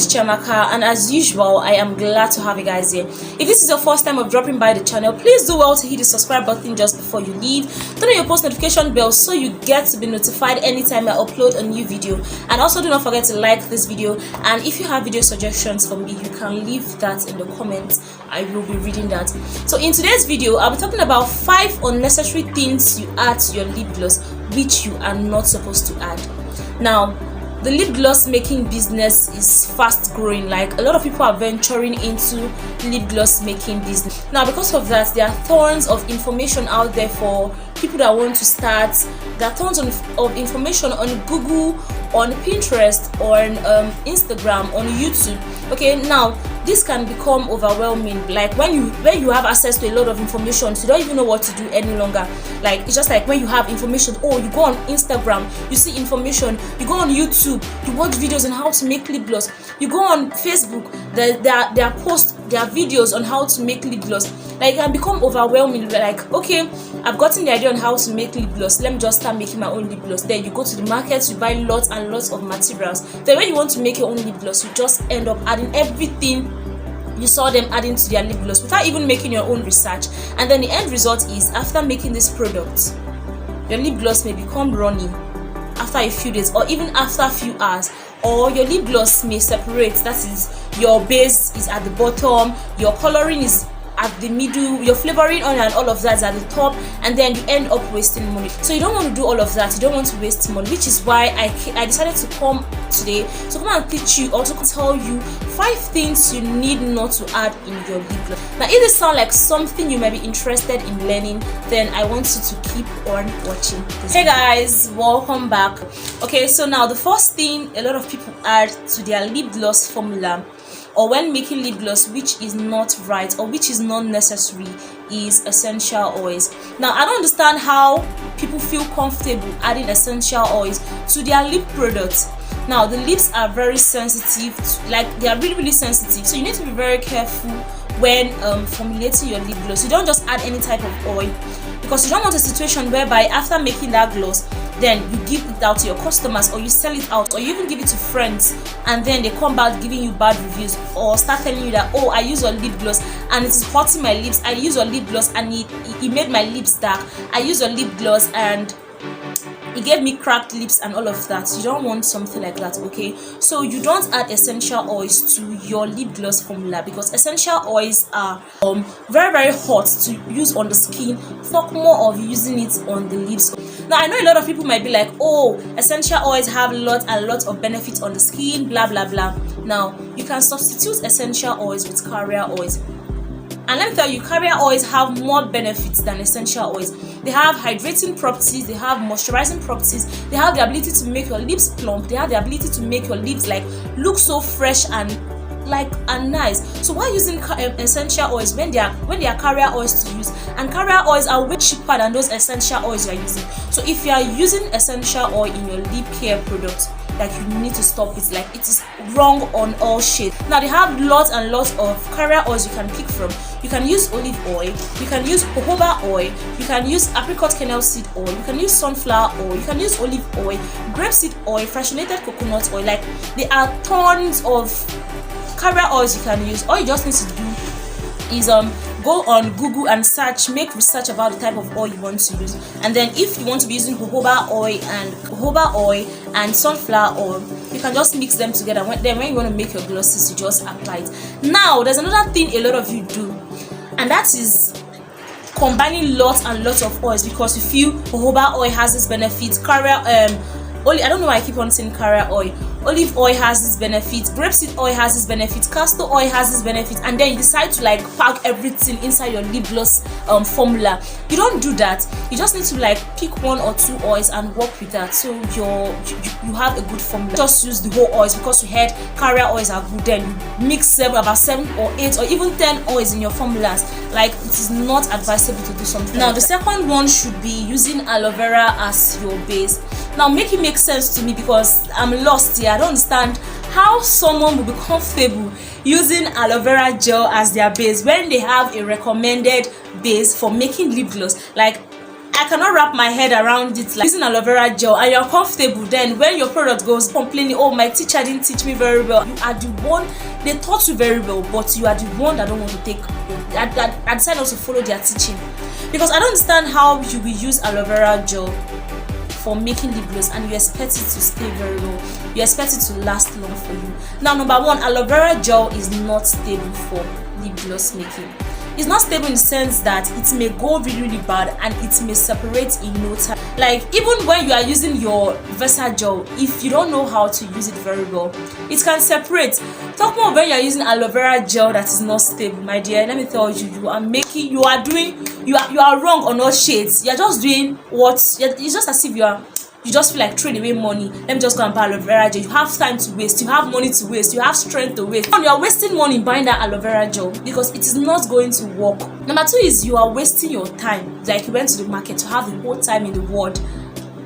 is Chiamaka, and as usual I am glad to have you guys here. If this is your first time of dropping by the channel, please do well to hit the subscribe button just before you leave. Turn on your post notification bell so you get to be notified anytime I upload a new video, and also do not forget to like this video. And if you have video suggestions for me, you can leave that in the comments. I will be reading that. So in today's video I'll be talking about 5 unnecessary things you add to your lip gloss which you are not supposed to add. Now, the lip gloss making business is fast growing. Like, a lot of people are venturing into lip gloss making business. Now, because of that, there are tons of information out there for people that want to start. There are tons of information on Google, on Pinterest, on Instagram, on YouTube. Okay, now this can become overwhelming. Like, when you have access to a lot of information, so you don't even know what to do any longer. Like, it's just like when you have information, oh, you go on Instagram, you see information, you go on YouTube, you watch videos on how to make lip gloss, you go on Facebook, there are posts, there are videos on how to make lip gloss. Like, it can become overwhelming. Like, okay, I've gotten the idea on how to make lip gloss, let me just start making my own lip gloss. Then you go to the market, you buy lots and lots of materials. Then when you want to make your own lip gloss, you just end up adding everything you saw them adding to their lip gloss without even making your own research. And then the end result is, after making this product, your lip gloss may become runny after a few days or even after a few hours, or your lip gloss may separate. That is, your base is at the bottom, your coloring is at the middle, your flavoring on and all of that is at the top, and then you end up wasting money. So you don't want to do all of that. You don't want to waste money, which is why I decided to come today to come and teach you, also to tell you 5 things you need not to add in your lip gloss. Now, if this sounds like something you might be interested in learning, then I want you to keep on watching this. Hey guys, welcome back. Okay, so now the first thing a lot of people add to their lip gloss formula, or when making lip gloss, which is not right or which is not necessary, is essential oils. Now, I don't understand how people feel comfortable adding essential oils to their lip products. Now, the lips are very sensitive, like they are really sensitive, so you need to be very careful when formulating your lip gloss. You don't just add any type of oil, because you don't want a situation whereby after making that gloss, then you give it out to your customers, or you sell it out, or you even give it to friends, and then they come back giving you bad reviews, or start telling you that, oh, I use your lip gloss and it is hurting my lips. I use your lip gloss and it made my lips dark. I use your lip gloss and it gave me cracked lips and all of that. You don't want something like that, okay? So you don't add essential oils to your lip gloss formula, because essential oils are very hot to use on the skin. Talk more of using it on the lips. Now, I know a lot of people might be like, oh, essential oils have lots of benefits on the skin, blah blah blah. Now, you can substitute essential oils with carrier oils. And let me tell you, carrier oils have more benefits than essential oils. They have hydrating properties, they have moisturizing properties, they have the ability to make your lips plump, they have the ability to make your lips like look so fresh and nice. So why using essential oils when they are carrier oils to use? And carrier oils are way cheaper than those essential oils you are using. So if you are using essential oil in your lip care product, like, you need to stop it. Like, it is wrong on all shades. Now, they have lots and lots of carrier oils you can pick from. You can use olive oil, you can use jojoba oil, you can use apricot kernel seed oil, you can use sunflower oil, you can use olive oil, grapeseed oil, fractionated coconut oil. Like, there are tons of carrier oils you can use. All you just need to do is go on Google and make research about the type of oil you want to use, and then if you want to be using jojoba oil and sunflower oil, you can just mix them together. Then when you want to make your glosses, you just apply it. Now, there's another thing a lot of you do, and that is combining lots and lots of oils, because you feel jojoba oil has this benefit, I don't know why I keep on saying carrier oil. Olive oil has this benefit, grapeseed oil has this benefit, castor oil has this benefit, and then you decide to like pack everything inside your lip gloss formula. You don't do that. You just need to like pick 1 or 2 oils and work with that, so you have a good formula. Just use the whole oils, because you heard carrier oils are good. Then you mix about 7 or 8 or even 10 oils in your formulas. Like, it is not advisable to do something. Now, the second one should be using aloe vera as your base. Now, make it make sense to me, because I'm lost here. I don't understand how someone will be comfortable using aloe vera gel as their base when they have a recommended base for making lip gloss. Like, I cannot wrap my head around it, like using aloe vera gel and you're comfortable, then when your product goes complaining, oh, my teacher didn't teach me very well. You are the one, they taught you very well, but you are the one that don't want to take, I decided not to follow their teaching. Because I don't understand how you will use aloe vera gel for making lip gloss and you expect it to stay very well, you expect it to last long for you. Now, number one, aloe vera gel is not stable for lip gloss making. It's not stable in the sense that it may go really bad and it may separate in no time. Like, even when you are using your Versa gel, if you don't know how to use it very well, it can separate. Talk more when you are using aloe vera gel that is not stable, my dear. Let me tell you, you are wrong on all shades. You are just doing what, it's just as if you just feel like throwing away money. Let me just go and buy aloe vera gel. You have time to waste, you have money to waste, you have strength to waste, and you are wasting money buying that aloe vera gel because it is not going to work. Number two is you are wasting your time. Like, you went to the market to have the whole time in the world.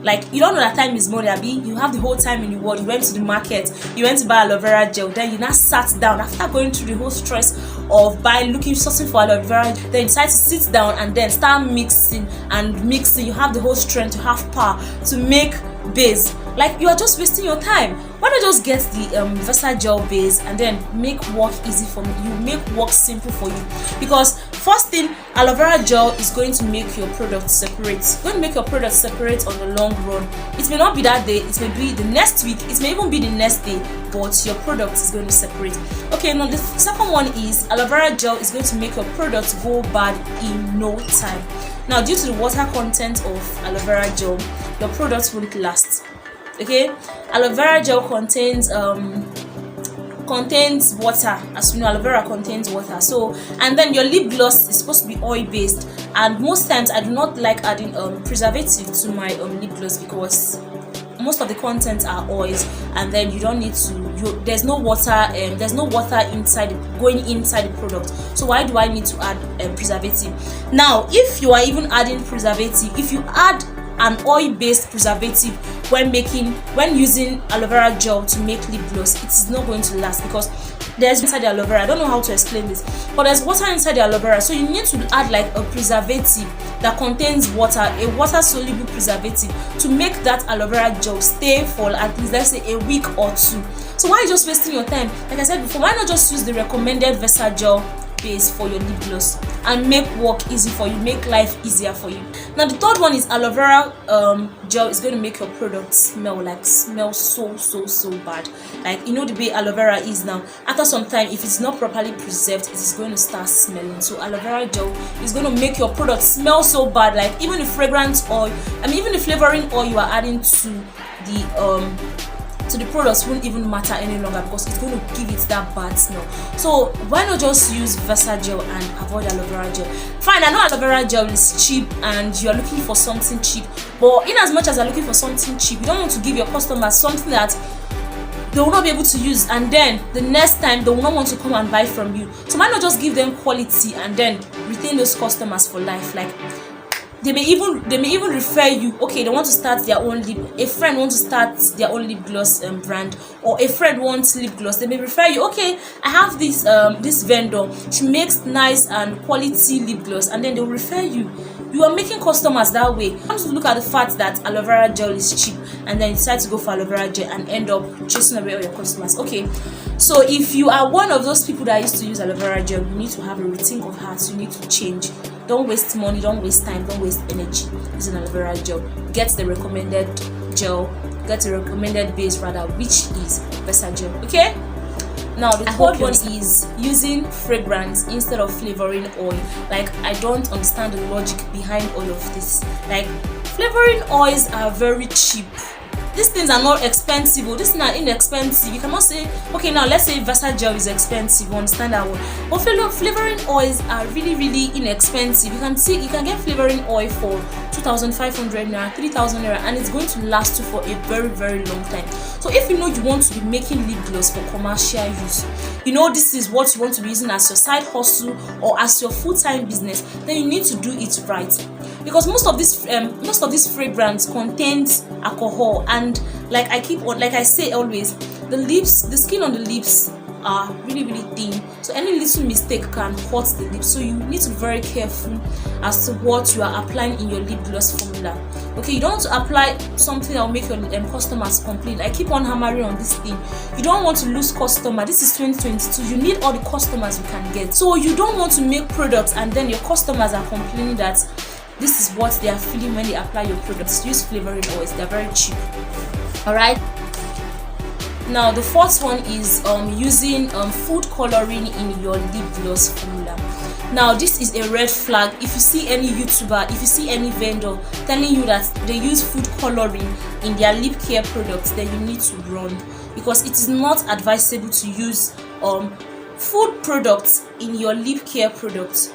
Like, you don't know that time is money, Abby. You have the whole time in the world. You went to the market, you went to buy aloe vera gel, then you now sat down after going through the whole stress of buying, searching for aloe vera. Then you decide to sit down and then start mixing and mixing. You have the whole strength, you have power to make base. Like, you are just wasting your time. Why not just get the Versa gel base and then make work easy for me? You make work simple for you. Because first thing, aloe vera gel is going to make your product separate. It's going to make your product separate on the long run. It may not be that day, it may be the next week, it may even be the next day, but your product is going to separate. Okay, now the second one is aloe vera gel is going to make your product go bad in no time. Now, due to the water content of aloe vera gel, your product won't last. Okay, aloe vera gel contains water. As you know, aloe vera contains water. So, and then your lip gloss is supposed to be oil based, and most times I do not like adding preservative to my lip gloss because most of the contents are oils, and then you don't need to, there's no water inside going inside the product. So why do I need to add preservative? Now, if you are even adding preservative, if you add an oil-based preservative when using aloe vera gel to make lip gloss, it is not going to last because there's inside the aloe vera. I don't know how to explain this, but there's water inside the aloe vera, so you need to add like a preservative that contains water, a water-soluble preservative, to make that aloe vera gel stay for at least, let's say, a week or two. So why are you just wasting your time? Like I said before, why not just use the recommended Versa gel base for your lip gloss and make work easy for you, make life easier for you. Now, the third one is aloe vera gel is going to make your product smell so bad. Like, you know the way aloe vera is now, after some time, if it's not properly preserved, it is going to start smelling. So aloe vera gel is going to make your product smell so bad. Like, even the fragrance oil, even the flavoring oil you are adding to the products won't even matter any longer because it's going to give it that bad smell. So why not just use Versa gel and avoid aloe vera gel? Fine, I know aloe vera gel is cheap and you are looking for something cheap, but in as much as you're looking for something cheap, you don't want to give your customers something that they will not be able to use, and then the next time they will not want to come and buy from you. So why not just give them quality and then retain those customers for life? Like, they may even refer you. Okay, they want to start their own a friend wants to start their own lip gloss brand, or a friend wants lip gloss. They may refer you. Okay, I have this this vendor, she makes nice and quality lip gloss, and then they'll refer you. You are making customers that way. You have to look at the fact that aloe vera gel is cheap, and then you decide to go for aloe vera gel and end up chasing away all your customers. Okay, so if you are one of those people that used to use aloe vera gel, you need to have a rethink of heart. You need to change. Don't waste money, don't waste time, don't waste energy using aloe vera gel. Get the recommended gel, get the recommended base rather, which is Versa gel. Okay, now the third one is using fragrance instead of flavoring oil. Like, I don't understand the logic behind all of this. Like, flavoring oils are very cheap. These things are not expensive. These things are inexpensive. You cannot say, okay, now let's say Versa gel is expensive. You understand that one. But flavoring oils are really inexpensive. You can get flavoring oil for 2,500 naira, 3,000 naira, and it's going to last you for a very long time. So if you know you want to be making lip gloss for commercial use, you know this is what you want to be using as your side hustle or as your full-time business, then you need to do it right. Because most of this fragrance contains alcohol, and like I say always, the skin on the lips are really thin, so any little mistake can hurt the lips. So you need to be very careful as to what you are applying in your lip gloss formula. Okay, you don't want to apply something that will make your customers complain. I keep on hammering on this thing. You don't want to lose customer. This is 2022. You need all the customers you can get. So you don't want to make products and then your customers are complaining that this is what they are feeling when they apply your products. Use flavoring oils. They're very cheap. All right. Now the fourth one is using food coloring in your lip gloss formula. Now this is a red flag. If you see any YouTuber, if you see any vendor telling you that they use food coloring in their lip care products, then you need to run, because it is not advisable to use food products in your lip care products.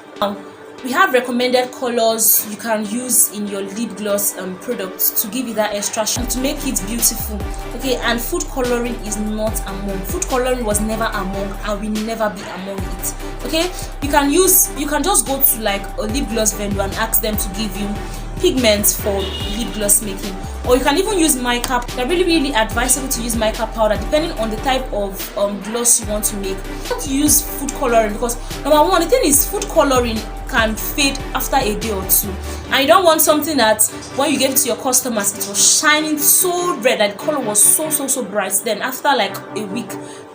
We have recommended colors you can use in your lip gloss products to give you that extra shine, to make it beautiful. Okay, and food coloring is not among. Food coloring was never among and will never be among it. Okay, you can just go to like a lip gloss vendor and ask them to give you pigments for lip gloss making, or you can even use mica. They're really advisable to use mica powder depending on the type of gloss you want to make. You want to use food coloring because number one, the thing is food coloring can fade after a day or two, and you don't want something that when you gave it to your customers it was shining so red that the color was so bright, then after like a week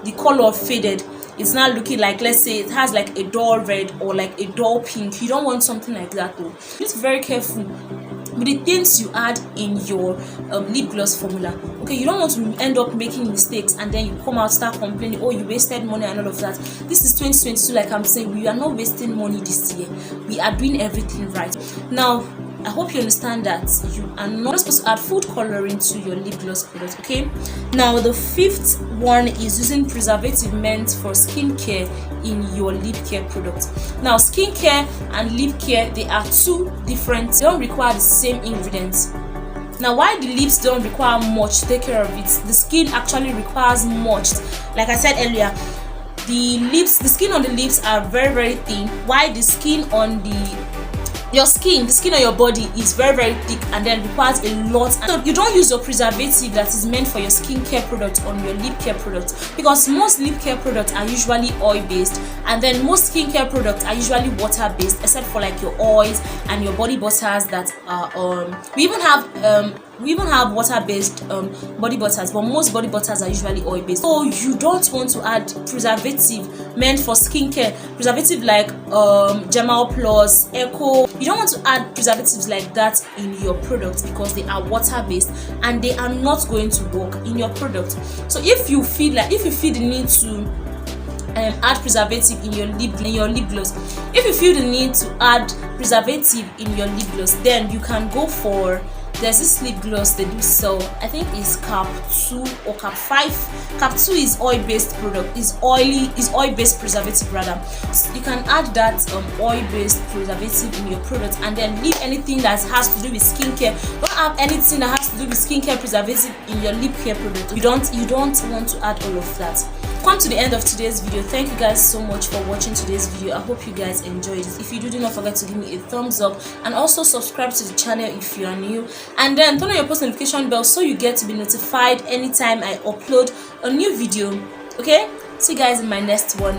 the color faded. It's not looking like, let's say it has like a dull red or like a dull pink. You don't want something like that though. Just very careful with the things you add in your lip gloss formula. Okay, you don't want to end up making mistakes and then you come out start complaining, oh, you wasted money and all of that. This is 2022, like I'm saying, we are not wasting money this year. We are doing everything right. Now I hope you understand that you are not supposed to add food coloring to your lip gloss product. Okay, now the fifth one is using preservative meant for skincare in your lip care product. Now skincare and lip care, they are two different, they don't require the same ingredients. Now while the lips don't require much to take care of it, the skin actually requires much. Like I said earlier, the skin on the lips are very thin, while the skin on the skin on your body is very thick and then requires a lot. So you don't use your preservative that is meant for your skincare product on your lip care product, because most lip care products are usually oil based and then most skincare products are usually water based, except for like your oils and your body butters that are we even have water based body butters, but most body butters are usually oil based. So you don't want to add preservative meant for skincare, preservative like Gemal Plus, Echo. You don't want to add preservatives like that in your product because they are water based and they are not going to work in your product. So if you feel the need to add preservative in your lip gloss, if you feel the need to add preservative in your lip gloss, then you can go for, there's this lip gloss they do sell, I think it's Cap 2 or Cap 5. Cap 2 is oil-based product, is oil-based preservative rather. So you can add that oil-based preservative in your product and then leave anything that has to do with skincare. Don't have anything that has to do with skincare preservative in your lip care product. You don't want to add all of that. Come to the end of today's video. Thank you guys so much for watching today's video. I hope you guys enjoyed it. If you do not forget to give me a thumbs up and also subscribe to the channel if you are new, and then turn on your post notification bell so you get to be notified anytime I upload a new video. Okay, see you guys in my next one.